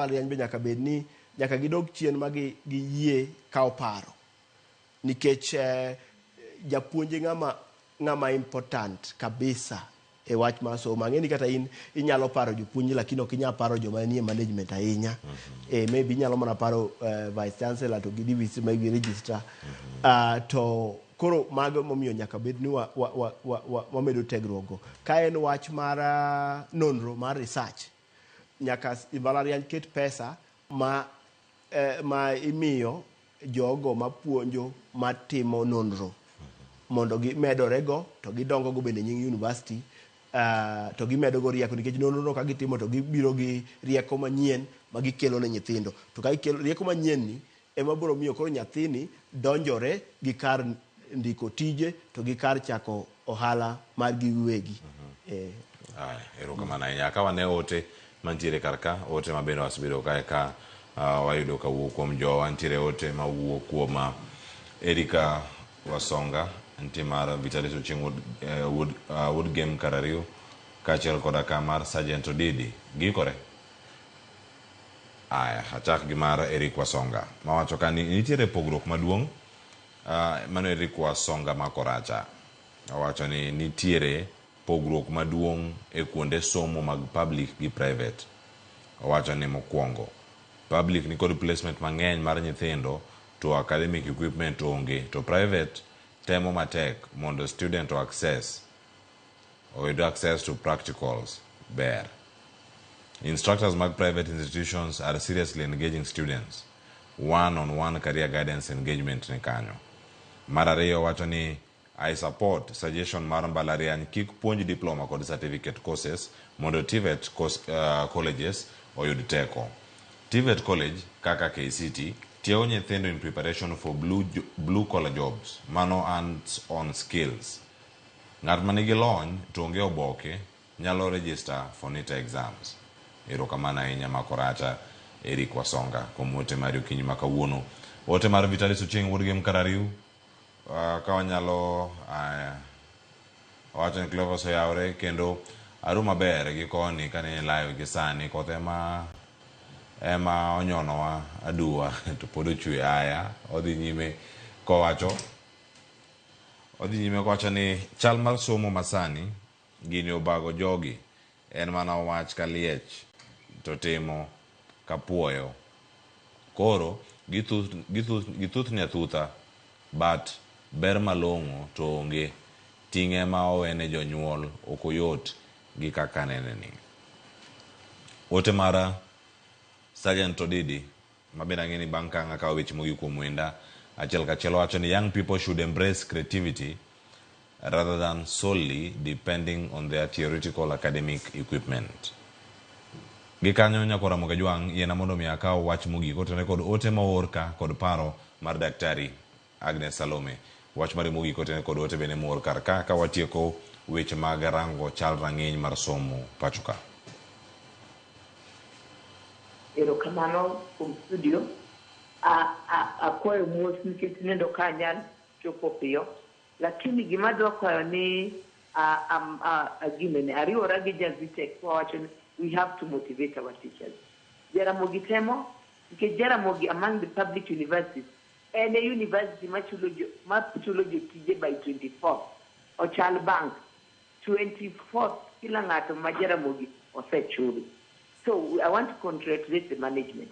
mbalariany be nyaka bed ni nyaka gidog chien ma gi yie kao paro nikech japuonj ng'ama important kabisa e wach mar somo. Ang'eni kata in inyalo paro jopuonj lakini ok inyal paro joma nie management ahinya. Maybe inyalo mana paro vice chancellor to gi DVC ma gi register. To koro mago momiyo nyaka bed ni wamedo tegruogo. Ka en wach mar nonro mar research, nyaka mbalariany ket pesa ma imiyo jogo mapuonjo matimo nonro mondo gimedorego to gidongo go bende nying university. To gimedo go rieko nikech nonro ka gitimo to gibiro gi rieko manyien ma gikelo ne nyithindo. To ka gikelo rieko manyien ni ema biro miyo koro nyathini donjore gi kar ndiko tije to gi kar chako ohala mar giwegi. Erokamano ahinya. Ka wane ote mantiere karka, ote ma bende wasebedo ka wayudo kawuok kuom jowa. Ntiere ote ma wuok kuom Erika Wasonga, nitie mar Vitalis Ochieng Woodgame Karariu, kaachiel koda ka mar Sergeant Odidi. Gikore? Achak gi mar Eric Wasonga mawacho ka nitiere pogruok maduong'. Mano Eric Wasonga ma koracha wacho ni nitiere pogruok maduong' e kuonde somo mag public gi private. Wacho ni mokwongo public ni kod placement mang'eny mar nyithindo to academic equipment onge, to private temo matek mondo student oyud access to practicals ber. Instructors mag private institutions are seriously engaging students. One-on-one career guidance engagement ni kanyo. Mar ariyo wacho ni I support suggestion mar mbalariany kik puonj diploma kod certificate courses mondo TVET colleges oyud teko. TVET college kaka KCT tiego nyithindo in preparation for blue collar jobs, mano hands-on skills. Ng'at manigi lony to onge oboke nyalo register for NITA exams. Erokamano ahinya makoracha Eric Wasonga kuom ote mar okinyi ma kawuono. Ote mar Vitalis Ochieng Woodgame Karariu, ka wanyalo wacho ni Clovers oyawre kendo aru maber gi koni kane live gi sani koth ema onyonowa aduwa to pod ochwe. Odhi nyime kowacho ni chal mar somo masani gini obago jogi en mana wach kaliech to timo kapuoyo. Koro githuthni athutha but ber malong'o to onge. Ting'e ma owene jonyuol ok oyot gi kaka neneni. Ote mara Sergeant Odidi mabende ang'eni bang' ka ng'aka weche mogik kuom wenda achiel kachiel wacho ni young people should embrace creativity rather than solely depending on their theoretical academic equipment. Gikanyo nyakora Moga Jwang' yena mondo mi akaw wach mogik otene kod ote moor ka kod paro mar Daktari Agnes Salome. Wach mare mogik otene kod ote bende moor kar ka watieko weche mag rango chal rang'iny mar somo pachoka. Erokamano kuom studio. Akwayo mos nikech nendo kanyal chopo piyo, lakini gima dwa kwayo ni ariwora gi Jazitek wacho ni we have to motivate our teachers. Jaramogi temo nikech Jaramogi among the public universities and a university machulo jotije by 24th ochal bank 24th kila ng'ato ma Jaramogi osechuli. So I want to congratulate the management.